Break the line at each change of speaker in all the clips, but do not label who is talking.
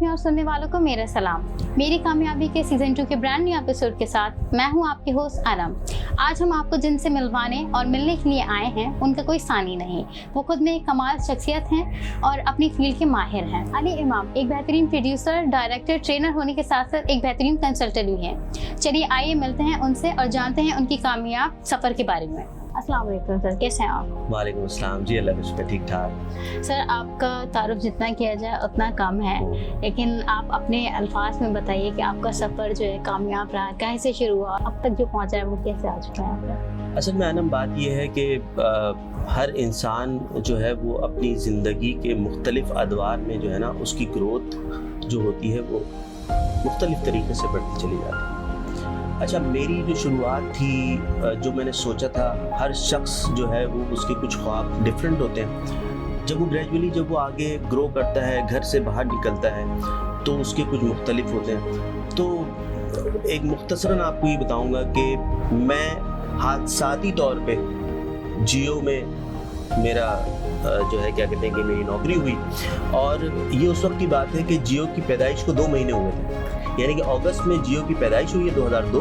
और सुनने वालों को मेरा सलाम। मेरी कामयाबी के सीजन 2 के ब्रांड न्यू एपिसोड के साथ मैं हूं आपकी होस्ट अनम। आज हम आपको जिनसे मिलवाने और मिलने के लिए आए हैं उनका कोई सानी नहीं। वो खुद में एक कमाल शख्सियत हैं और अपनी फील्ड के माहिर हैं। अली इमाम एक बेहतरीन प्रोड्यूसर, डायरेक्टर, ट्रेनर होने के साथ साथ एक बेहतरीन कंसल्टेंट भी हैं। चलिए आइए मिलते हैं उनसे और जानते हैं उनकी कामयाब सफ़र के बारे में। अस्सलाम वालेकुम सर, कैसे हैं आप?
वालेकुम अस्सलाम जी, अल्लाह का शुक्र, ठीक ठाक।
सर आपका तारुफ जितना किया जाए उतना कम है, लेकिन आप अपने अल्फाज में बताइए कि आपका सफ़र जो है कामयाब रहा, कैसे शुरू हुआ, अब तक जो पहुंचा है वो कैसे आ चुका है?
असल में अनम बात यह है कि हर इंसान जो है वो अपनी ज़िंदगी के मुख्तलिफ अदवार में जो है ना उसकी ग्रोथ जो होती है वो मुख्तलिफ तरीके से बढ़ती चली जाती है। अच्छा, मेरी जो शुरुआत थी, जो मैंने सोचा था, हर शख्स जो है वो उसके कुछ ख्वाब डिफरेंट होते हैं। जब वो ग्रेजुअली जब वो आगे ग्रो करता है, घर से बाहर निकलता है, तो उसके कुछ मुख्तलिफ होते हैं। तो एक मुख्तसरन आपको ये बताऊंगा कि मैं हादसाती तौर पे जियो में मेरा जो है क्या कहते हैं कि मेरी नौकरी हुई, और ये उस वक्त की बात है कि जियो की पैदाइश को 2 महीने हुए थे। यानी कि अगस्त में जियो की पैदाइश हुई है 2002,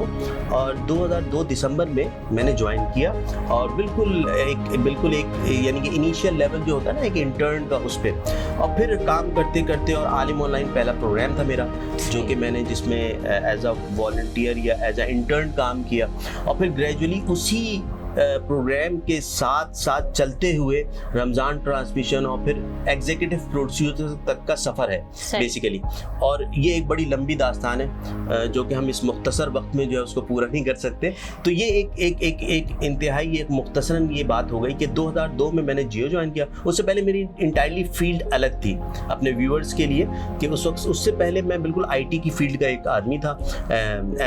और 2002 दिसंबर में मैंने ज्वाइन किया, और बिल्कुल एक यानी कि इनिशियल लेवल जो होता है ना एक इंटर्न का, उस पर, और फिर काम करते करते, और आलिम ऑनलाइन पहला प्रोग्राम था मेरा जो कि मैंने जिसमें एज अ वॉलंटियर या एज अ इंटर्न काम किया, और फिर ग्रेजुअली उसी प्रोग्राम के साथ साथ चलते हुए रमज़ान ट्रांसमिशन और फिर एग्जीक्यूटिव प्रोड्यूसर तक का सफ़र है बेसिकली। और ये एक बड़ी लंबी दास्तान है जो कि हम इस मुख्तसर वक्त में जो है उसको पूरा नहीं कर सकते। तो ये एक इंतहाई एक मुख्तसरन ये बात हो गई कि 2002 में मैंने जियो ज्वाइन किया। उससे पहले मेरी इंटायरली फील्ड अलग थी अपने व्यूअर्स के लिए, कि उस वक्त उससे पहले मैं बिल्कुल IT की फील्ड का एक आदमी था।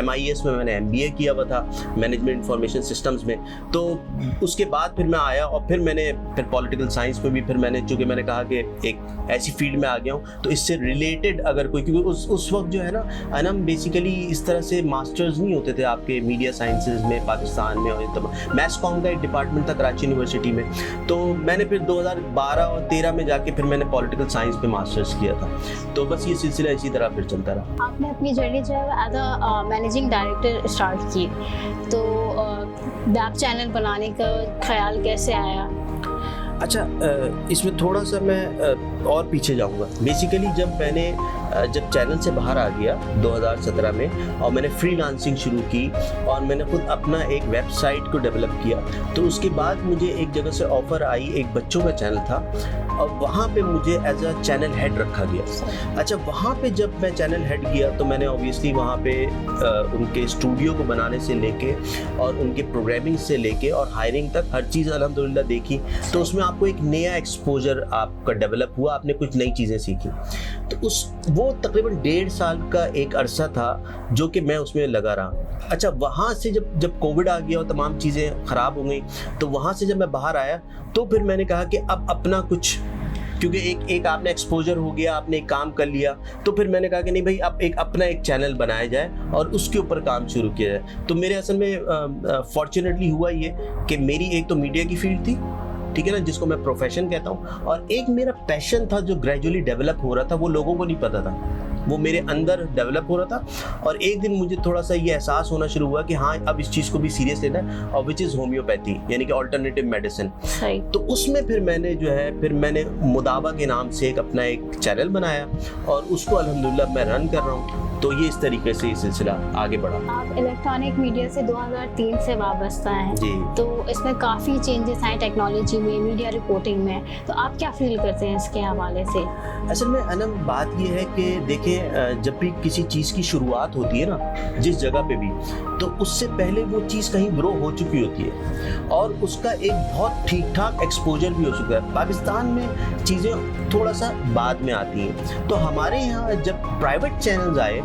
MIS में मैंने MBA किया हुआ था, मैनेजमेंट इंफॉर्मेशन सिस्टम्स में। तो उसके बाद फिर मैं आया, और फिर पॉलिटिकल साइंस में भी फिर मैंने, चूँकि मैंने कहा कि एक ऐसी फील्ड में आ गया हूँ तो इससे रिलेटेड अगर कोई, क्योंकि उस वक्त जो है ना अनम बेसिकली इस तरह से मास्टर्स नहीं होते थे आपके मीडिया साइंसेज में पाकिस्तान में, और मैस कॉम का एक डिपार्टमेंट था कराची यूनिवर्सिटी में। तो मैंने फिर 2012 और 13 में जाके फिर मैंने पॉलिटिकल साइंस पे मास्टर्स किया था। तो बस ये सिलसिला इसी तरह फिर चलता रहा।
आपने अपनी जर्नी जो है as a managing director start की, तो वेब चैनल बनाने का ख्याल कैसे आया?
अच्छा, इसमें थोड़ा सा मैं और पीछे जाऊंगा। बेसिकली जब चैनल से बाहर आ गया 2017 में, और मैंने फ्रीलांसिंग शुरू की, और मैंने खुद अपना एक वेबसाइट को डेवलप किया, तो उसके बाद मुझे एक जगह से ऑफ़र आई, एक बच्चों का चैनल था, और वहाँ पे मुझे एज अ चैनल हेड रखा गया। अच्छा, वहाँ पे जब मैं चैनल हेड किया तो मैंने ऑब्वियसली वहाँ पे उनके स्टूडियो को बनाने से लेके और उनके प्रोग्रामिंग से लेके और हायरिंग तक हर चीज़ अल्हम्दुलिल्लाह देखी। तो उसमें आपको एक नया एक्सपोजर आपका डेवलप हुआ, आपने कुछ नई चीज़ें सीखी। तो वो तकरीबन 1.5 साल का एक अरसा था जो कि मैं उसमें लगा रहा। अच्छा, वहाँ से जब कोविड आ गया और तमाम चीज़ें ख़राब हो गई, तो वहाँ से जब मैं बाहर आया तो फिर मैंने कहा कि अब अपना कुछ, क्योंकि एक आपने एक्सपोजर हो गया, आपने एक काम कर लिया, तो फिर मैंने कहा कि नहीं भाई, अब अपना एक चैनल बनाया जाए और उसके ऊपर काम शुरू किया जाए। तो मेरे असल में फॉर्चुनेटली हुआ ये कि मेरी एक तो मीडिया की फील्ड थी, ठीक है ना, जिसको मैं प्रोफेशन कहता हूँ, और एक मेरा पैशन था जो ग्रेजुअली डेवलप हो रहा था, वो लोगों को नहीं पता था, वो मेरे अंदर डेवलप हो रहा था। और एक दिन मुझे थोड़ा सा ये एहसास होना शुरू हुआ कि हाँ, अब इस चीज़ को भी सीरियस लेना है, और विच इज़ होम्योपैथी, यानी कि ऑल्टरनेटिव मेडिसिन। तो उसमें फिर मैंने मुदाबा के नाम से अपना एक चैनल बनाया, और उसको अल्हम्दुलिल्लाह मैं रन कर रहा हूँ। तो ये इस तरीके से ये सिलसिला आगे बढ़ा।
आप इलेक्ट्रॉनिक मीडिया से 2003 से वाबस्ता हैं जी, तो इसमें काफ़ी चेंजेस आए टेक्नोलॉजी में, मीडिया रिपोर्टिंग में, तो आप क्या फील करते हैं इसके हवाले से?
असल में अनम बात ये है कि देखें, जब भी किसी चीज़ की शुरुआत होती है ना जिस जगह पे भी, तो उससे पहले वो चीज़ कहीं ग्रो हो चुकी होती है, और उसका एक बहुत ठीक ठाक एक्सपोजर भी हो चुका है। पाकिस्तान में चीज़ें थोड़ा सा बाद में आती हैं, तो हमारे यहाँ जब प्राइवेट चैनल्स आए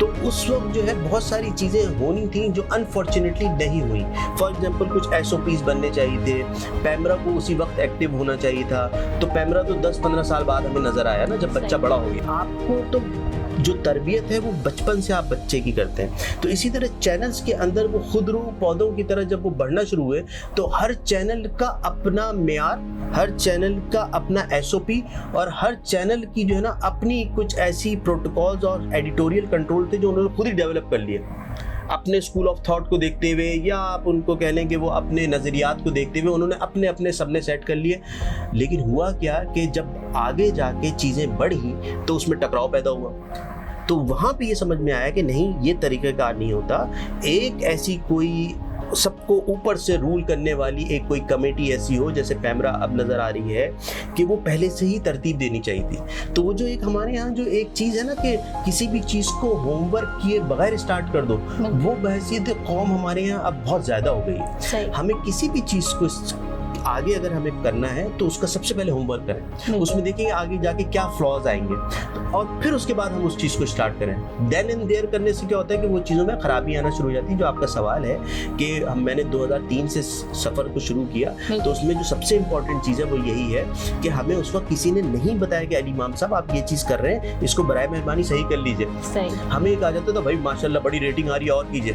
तो उस वक्त जो है बहुत सारी चीज़ें होनी थी जो अनफॉर्चुनेटली नहीं हुई। फॉर एग्जांपल कुछ SOPs बनने चाहिए थे, पैमरा को उसी वक्त एक्टिव होना चाहिए था, तो पैमरा तो 10-15 साल बाद हमें नज़र आया ना, जब बच्चा बड़ा हो गया। आपको तो जो तरबियत है वो बचपन से आप बच्चे की करते हैं। तो इसी तरह चैनल्स के अंदर वो खुद रू पौधों की तरह जब वो बढ़ना शुरू हुए तो हर चैनल का अपना मेयार, हर चैनल का अपना SOP और हर चैनल की जो है ना अपनी कुछ ऐसी प्रोटोकॉल्स और एडिटोरियल कंट्रोल थे जो उन्होंने खुद ही डेवलप कर लिए अपने स्कूल ऑफ थॉट को देखते हुए, या आप उनको कह लें कि वो अपने नज़रियात को देखते हुए उन्होंने अपने अपने सबने सेट कर लिए। लेकिन हुआ क्या कि जब आगे जाके चीज़ें बढ़ी तो उसमें टकराव पैदा हुआ। तो वहाँ पे ये समझ में आया कि नहीं, ये तरीक़ाकार नहीं होता। एक ऐसी कोई सबको ऊपर से रूल करने वाली एक कोई कमेटी ऐसी हो, जैसे पैमरा अब नज़र आ रही है, कि वो पहले से ही तरतीब देनी चाहिए थी। तो वो जो एक हमारे यहाँ जो एक चीज़ है ना कि किसी भी चीज़ को होमवर्क किए बगैर स्टार्ट कर दो, वो बहैसियत कौम हमारे यहाँ अब बहुत ज़्यादा हो गई है। हमें किसी भी चीज़ को आगे अगर हमें करना है तो उसका सबसे पहले होमवर्क करें, उसमें देखेंगे आगे जाके क्या फ्लॉज आएंगे और फिर उसके बाद हम उस चीज़ को स्टार्ट करें। देन एंड देयर करने से क्या होता है कि वो चीज़ों में खराबी आना शुरू हो जाती है। जो आपका सवाल है कि मैंने 2003 से सफ़र को शुरू किया, तो उसमें जो सबसे इम्पोर्टेंट चीज़ है वो यही है कि हमें उस वक्त किसी ने नहीं बताया कि अली इमाम साहब आप ये चीज़ कर रहे हैं, इसको बराए मेहरबानी सही कर लीजिए। हमें एक आ जाता था भाई माशाल्लाह बड़ी रेटिंग आ रही है और कीजिए,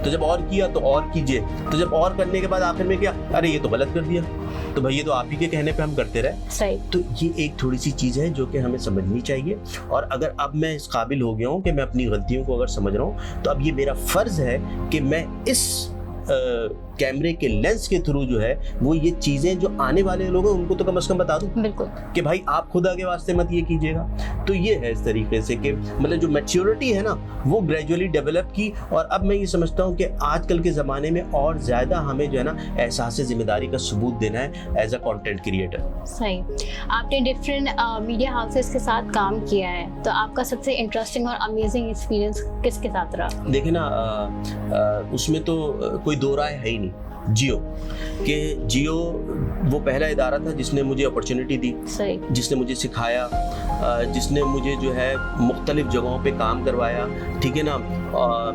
तो जब और किया तो और कीजिए, तो जब और करने के बाद आखिर में क्या, अरे ये तो गलत कर दिया, तो भाई ये तो आप ही के कहने पे हम करते रहे। सही। तो ये एक थोड़ी सी चीज़ है जो कि हमें समझनी चाहिए। और अगर अब मैं इस काबिल हो गया हूँ कि मैं अपनी गलतियों को अगर समझ रहा हूँ, तो अब ये मेरा फ़र्ज़ है कि मैं इस कैमरे के लेंस के थ्रू जो है वो ये चीज़ें जो आने वाले लोग हैं उनको तो कम से कम बता दूं, बिल्कुल, कि भाई आप खुदा के वास्ते मत ये कीजिएगा। तो ये है इस तरीके से कि मतलब जो मैच्योरिटी है ना वो ग्रेजुअली डेवलप की। और अब मैं ये समझता हूँ कि आजकल के ज़माने में और ज़्यादा हमें जो है ना एहसास ज़िम्मेदारी का सबूत देना है एज अ कंटेंट क्रिएटर। सही।
आपने डिफरेंट मीडिया हाउसेस के साथ काम किया है, तो आपका सबसे इंटरेस्टिंग और अमेजिंग एक्सपीरियंस किसके साथ रहा?
देखिए ना, उसमें तो कोई दो राय है ही नहीं। जियो वो पहला इदारा था जिसने मुझे अपॉर्चुनिटी दी, जिसने मुझे सिखाया, जिसने मुझे जो है मुख्तलिफ जगहों पे काम करवाया, ठीक है ना।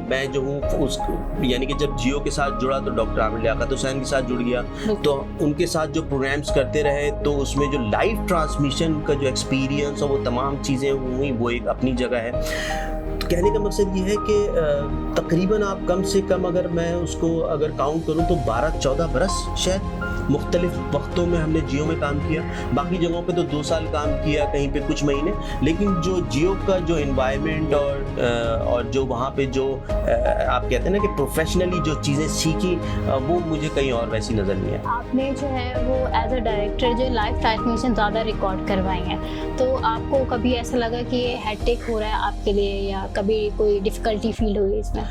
मैं जो हूँ उस यानी कि जब जियो के साथ जुड़ा तो डॉक्टर आमिर लियाकत हुसैन के साथ जुड़ गया, तो उनके साथ जो प्रोग्राम्स करते रहे तो उसमें जो लाइव ट्रांसमिशन का जो एक्सपीरियंस और वो तमाम चीज़ें हुई वो एक अपनी जगह है। तो कहने का मकसद ये है कि तकरीबन आप कम से कम अगर मैं उसको अगर काउंट करूँ तो 12-14 बरस शायद मुख्तलिफ वक्तों में हमने जियो में काम किया। बाकी जगहों पे तो 2 साल काम किया, कहीं पे कुछ महीने। लेकिन जो जियो का जो एनवायरनमेंट और जो वहाँ पे जो आप कहते हैं ना कि प्रोफेशनली जो चीज़ें सीखी वो मुझे कहीं और वैसी नज़र नहीं है।
आपने जो है वो एज अ डायरेक्टर जो लाइव ट्रांसमिशन ज़्यादा रिकॉर्ड करवाई हैं, तो आपको कभी ऐसा लगा कि ये हेक्टिक हो रहा है आपके लिए, या कभी कोई डिफ़िकल्टी फील हुई इसमें?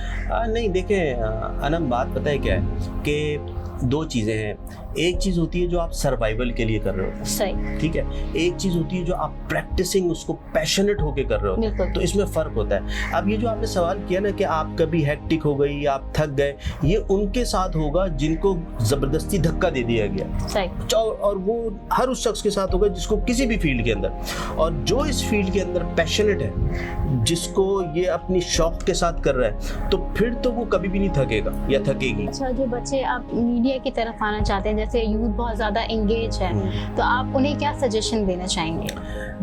नहीं, देखें अनम, बात पता है क्या है कि 2 चीज़ें हैं। एक चीज़ होती है जो आप सर्वाइवल के लिए कर रहे हो, सही, ठीक है। एक चीज़ होती है जो आप प्रैक्टिसिंग उसको पैशनेट होके कर रहे हो, तो इसमें फ़र्क होता है। अब ये जो आपने सवाल किया ना कि आप कभी हेक्टिक हो गई, आप थक गए, ये उनके साथ होगा जिनको ज़बरदस्ती धक्का दे दिया गया, सही। और वो हर उस शख्स के साथ होगा जिसको किसी भी फील्ड के अंदर, और जो इस फील्ड के अंदर पैशनेट है, जिसको ये अपनी शौक के साथ कर रहा है, तो फिर तो वो कभी भी नहीं थकेगा या थकेगी।
अच्छा, जो बच्चे आप मीडिया की तरफ आना चाहते हैं, जैसे यूथ बहुत ज़्यादा एंगेज है, तो आप उन्हें क्या सजेशन देना चाहेंगे?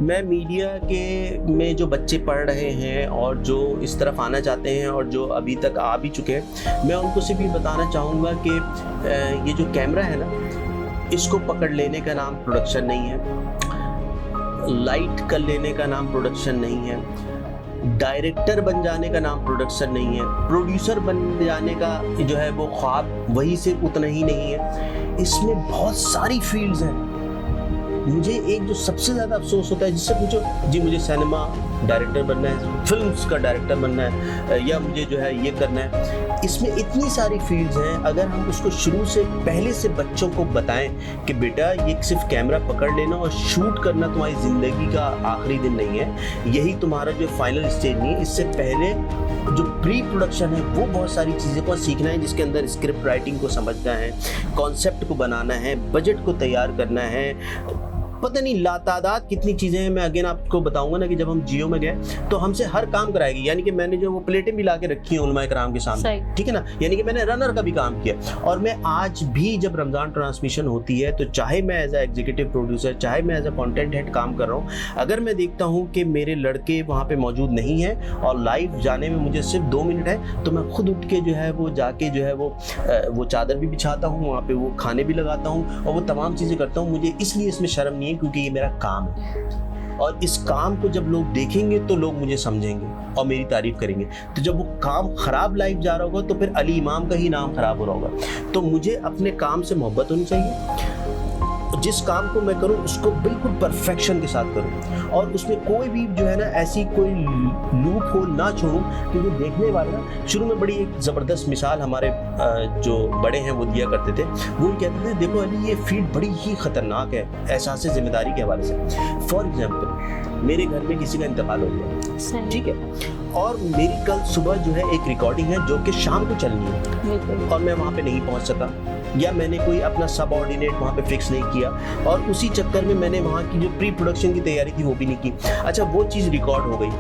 मैं मीडिया के में जो बच्चे पढ़ रहे हैं और जो इस तरफ आना चाहते हैं और जो अभी तक आ भी चुके हैं, मैं उनको सिर्फ ये बताना चाहूँगा कि ये जो कैमरा है ना, इसको पकड़ लेने का नाम प्रोडक्शन नहीं है, लाइट कर लेने का नाम प्रोडक्शन नहीं है, डायरेक्टर बन जाने का नाम प्रोडक्शन नहीं है, प्रोड्यूसर बन जाने का जो है वो ख्वाब वही से उतना ही नहीं है। इसमें बहुत सारी फील्ड्स हैं। मुझे एक जो सबसे ज़्यादा अफसोस होता है, जिससे पूछो जी मुझे सिनेमा डायरेक्टर बनना है, फिल्म्स का डायरेक्टर बनना है, या मुझे जो है ये करना है, इसमें इतनी सारी फील्ड्स हैं। अगर हम उसको शुरू से पहले से बच्चों को बताएं कि बेटा ये सिर्फ कैमरा पकड़ लेना और शूट करना तुम्हारी ज़िंदगी का आखिरी दिन नहीं है, यही तुम्हारा जो फाइनल स्टेज नहीं है, इससे पहले जो प्री प्रोडक्शन है वो बहुत सारी चीज़ें को सीखना है, जिसके अंदर स्क्रिप्ट राइटिंग को समझना है, कॉन्सेप्ट को बनाना है, बजट को तैयार करना है, पता नहीं लातादाद कितनी चीज़ें हैं। मैं अगेन आपको बताऊंगा ना कि जब हम जियो में गए तो हमसे हर काम कराएगी, यानी कि मैंने जो वो प्लेटें भी ला के रखी हैं उलमा इकराम के सामने, ठीक है ना, यानी कि मैंने रनर का भी काम किया। और मैं आज भी जब रमज़ान ट्रांसमिशन होती है तो चाहे मैं एज ए एग्जीक्यूटिव प्रोड्यूसर, चाहे मैं एज ए कंटेंट हेड काम कर रहा हूँ, अगर मैं देखता हूँ कि मेरे लड़के वहाँ पे मौजूद नहीं हैं और लाइव जाने में मुझे सिर्फ 2 मिनट है, तो मैं खुद उठ के जो है वो जाके जो है वो चादर भी बिछाता हूँ, वहाँ पे वो खाने भी लगाता हूँ और वो तमाम चीज़ें करता हूँ। मुझे इसलिए इसमें शर्म नहीं है क्योंकि ये मेरा काम है और इस काम को जब लोग देखेंगे तो लोग मुझे समझेंगे और मेरी तारीफ करेंगे। तो जब वो काम खराब लाइव जा रहा होगा तो फिर अली इमाम का ही नाम खराब हो रहा होगा। तो मुझे अपने काम से मोहब्बत होनी चाहिए, जिस काम को मैं करूं उसको बिल्कुल परफेक्शन के साथ करूं और उसमें कोई भी जो है ना ऐसी कोई लूप होल ना छोड़ूं, क्योंकि देखने वाले ना शुरू में बड़ी एक ज़बरदस्त मिसाल हमारे जो बड़े हैं वो दिया करते थे। वो कहते थे देखो अली ये फील्ड बड़ी ही ख़तरनाक है एहसास ज़िम्मेदारी के हवाले से। फॉर एग्जाम्पल मेरे घर में किसी का इंतकाल हो गया, ठीक है, और मेरी कल सुबह जो है एक रिकॉर्डिंग है जो कि शाम को चलनी है और मैं वहाँ पे नहीं पहुँच सका, या मैंने कोई अपना सब ऑर्डिनेट वहाँ पे फिक्स नहीं किया और उसी चक्कर में मैंने वहाँ की जो प्री प्रोडक्शन की तैयारी थी वो भी नहीं की। अच्छा वो चीज़ रिकॉर्ड हो गई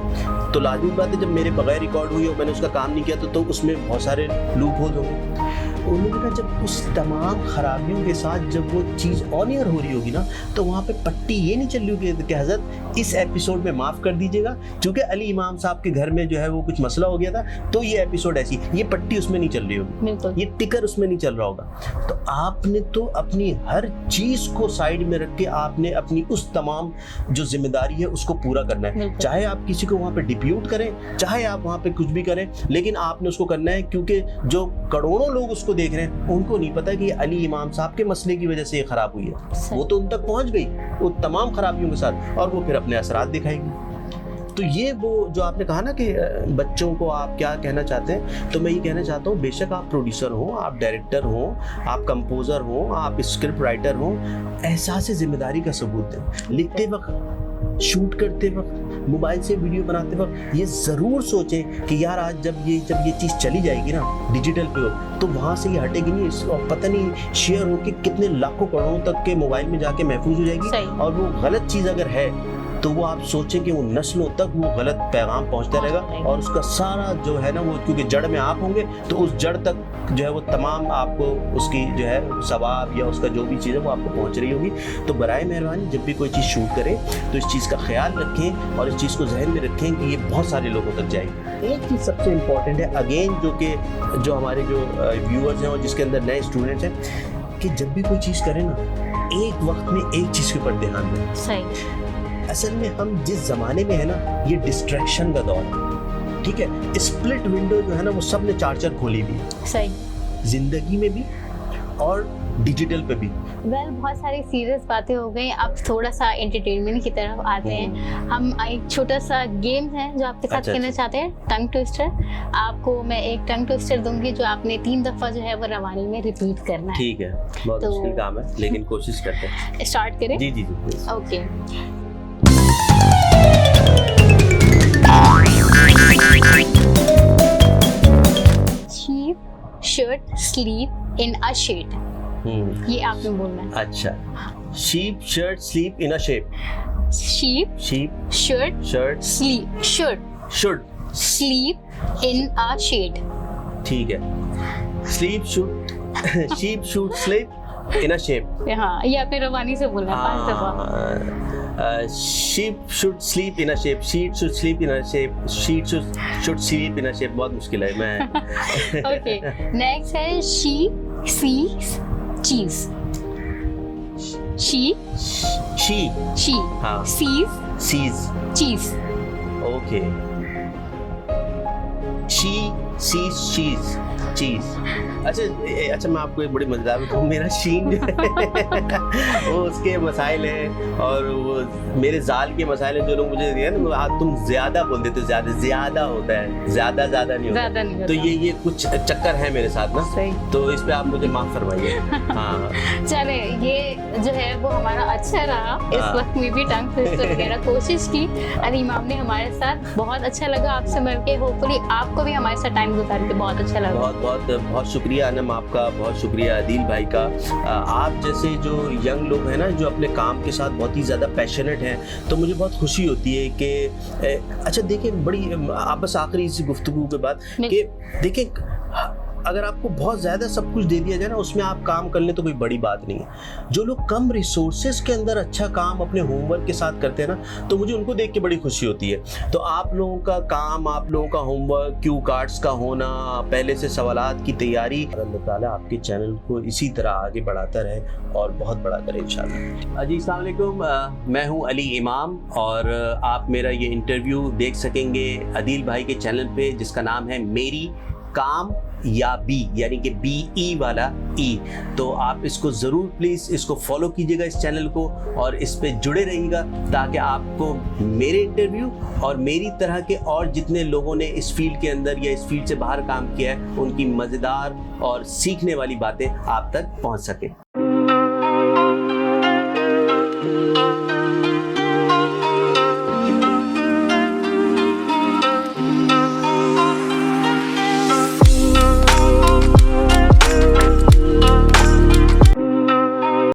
तो लाजमी बात है जब मेरे बगैर रिकॉर्ड हुई और मैंने उसका काम नहीं किया तो उसमें बहुत सारे लूप होल होंगे। उन्होंने कहा जब उस तमाम खराबियों के साथ जब वो चीज़ ऑन एयर हो रही होगी ना तो वहाँ पे पट्टी ये नहीं चल रही होगी कि हज़रत इस एपिसोड में माफ़ कर दीजिएगा क्योंकि अली इमाम साहब के घर में जो है वो कुछ मसला हो गया था तो ये एपिसोड ऐसी, ये पट्टी उसमें नहीं चल रही होगी, ये टिकर उसमें नहीं चल रहा होगा। तो आपने तो अपनी हर चीज़ को साइड में रख के आपने अपनी उस तमाम जो जिम्मेदारी है उसको पूरा करना है। चाहे आप किसी को वहाँ पे डिप्यूट करें, चाहे आप वहाँ पे कुछ भी करें, लेकिन आपने उसको करना है क्योंकि जो करोड़ों लोग उसको देख रहे हैं उनको नहीं पता कि अली इमाम साहब के मसले की वजह से ये खराब हुई है। वो तो उन तक पहुंच गई वो तमाम खराबियों के साथ और वो फिर अपने असरात दिखाएगी। तो ये वो जो आपने कहा ना कि बच्चों को आप क्या कहना चाहते हैं, तो मैं ये कहना चाहता हूँ बेशक आप प्रोड्यूसर हो, आप डायरेक्टर हो, आप कंपोजर हो, आप स्क्रिप्ट राइटर हो, एहसास जिम्मेदारी का सबूत दें। लिखते वक्त, शूट करते वक्त, मोबाइल से वीडियो बनाते वक्त ये ज़रूर सोचें कि यार आज जब ये चीज़ चली जाएगी ना डिजिटल पे तो वहाँ से ये हटेगी नहीं और पता नहीं शेयर होकर कितने लाखों करोड़ों तक के मोबाइल में जाके महफूज हो जाएगी। और वो गलत चीज़ अगर है तो वो आप सोचें कि वो नस्लों तक वो गलत पैगाम पहुंचता रहेगा और उसका सारा जो है ना वो क्योंकि जड़ में आप होंगे तो उस जड़ तक जो है वो तमाम आपको उसकी जो है सवाब या उसका जो भी चीज़ है वो आपको पहुंच रही होगी। तो बराए मेहरबानी जब भी कोई चीज़ शूट करें तो इस चीज़ का ख्याल रखें और इस चीज़ को जहन में रखें कि ये बहुत सारे लोगों तक जाएगी। एक चीज़ सबसे इम्पॉर्टेंट है अगेन जो हमारे जो व्यूअर्स हैं और जिसके अंदर नए स्टूडेंट्स हैं कि जब भी कोई चीज़ करें ना एक वक्त में एक चीज़ के ऊपर ध्यान दें।
सही।
असल में हम जिस ज़माने में है ना ये डिस्ट्रैक्शन का दौर है, ठीक है, स्प्लिट विंडो जो है ना वो सब ने चार खोली भी, सही, जिंदगी में भी और डिजिटल पे भी।
बहुत सारी सीरियस बातें हो गई, अब थोड़ा सा एंटरटेनमेंट की तरफ आते हैं। हम एक छोटा सा गेम है जो आपके साथ खेलना चाहते हैं, टंग ट्विस्टर। आपको मैं एक टंग ट्विस्टर दूंगी जो आपने 3 दफा जो है वो रवानी में रिपीट करना है।
ठीक है, बहुत मुश्किल काम है लेकिन कोशिश करते हैं।
स्टार्ट करें?
जी।
Okay. Sheep should sleep in a shade. ये आपने बोलना है।
अच्छा, sheep should sleep in a shade.
Sheep should sleep in a shade.
ठीक है, sheep should sleep in a shade.
हाँ, ये आपने रवानी से बोलना है 5 दफा।
sheep should sleep in a shape, sheep should sleep in a shape, sheep should sleep in a shape। बहुत मुश्किल है मैं।
Okay, next है she sees cheese. She
हाँ
sees cheese.
Okay, she sees cheese। अच्छा मैं आपको एक बड़ी मजेदार बताऊँ, मेरा शीन जो है वो उसके मसाइल हैं और वो मेरे जाल के मसाइल हैं जो लोग मुझे दिए ना तुम ज्यादा बोल देते, ज्यादा होता है, ज्यादा नहीं होता। तो ये कुछ चक्कर है मेरे साथ ना, तो इस पे आप मुझे माफ फरमाइए। हाँ
चले, ये जो है वो हमारा अच्छा रहा। इस
हाँ।
वक्त में भी टंग ट्विस्टर वगैरह कोशिश की। अली इमाम ने हमारे साथ, बहुत अच्छा लगा आपसे मिलके। होपफुली आपको भी हमारे साथ टाइम गुजार के बहुत अच्छा लगा।
बहुत शुक्रिया अनम आपका, बहुत शुक्रिया आदिल भाई का। आप जैसे जो यंग लोग हैं ना, जो अपने काम के साथ बहुत ही ज़्यादा पैशनेट हैं, तो मुझे बहुत खुशी होती है कि अच्छा देखिए, बड़ी आप बस आखिरी इसी गुफ्तगू के बाद कि देखिए, अगर आपको बहुत ज़्यादा सब कुछ दे दिया जाए ना, उसमें आप काम कर लें तो कोई बड़ी बात नहीं है। जो लोग कम रिसोर्सेज के अंदर अच्छा काम अपने होमवर्क के साथ करते हैं ना, तो मुझे उनको देख के बड़ी खुशी होती है। तो आप लोगों का काम, आप लोगों का होमवर्क, क्यू कार्ड्स का होना, पहले से सवालात की तैयारी, अल्लाह ताला आपके चैनल को इसी तरह आगे बढ़ाता रहे और बहुत बड़ा करे इंशाल्लाह। जी अस्सलाम वालेकुम, मैं हूँ अली इमाम और आप मेरा ये इंटरव्यू देख सकेंगे अदील भाई के चैनल पे, जिसका नाम है मेरी काम या बी, यानी कि BE वाला E। तो आप इसको ज़रूर प्लीज़ इसको फॉलो कीजिएगा, इस चैनल को, और इस पे जुड़े रहिएगा, ताकि आपको मेरे इंटरव्यू और मेरी तरह के और जितने लोगों ने इस फील्ड के अंदर या इस फील्ड से बाहर काम किया है, उनकी मज़ेदार और सीखने वाली बातें आप तक पहुंच सके।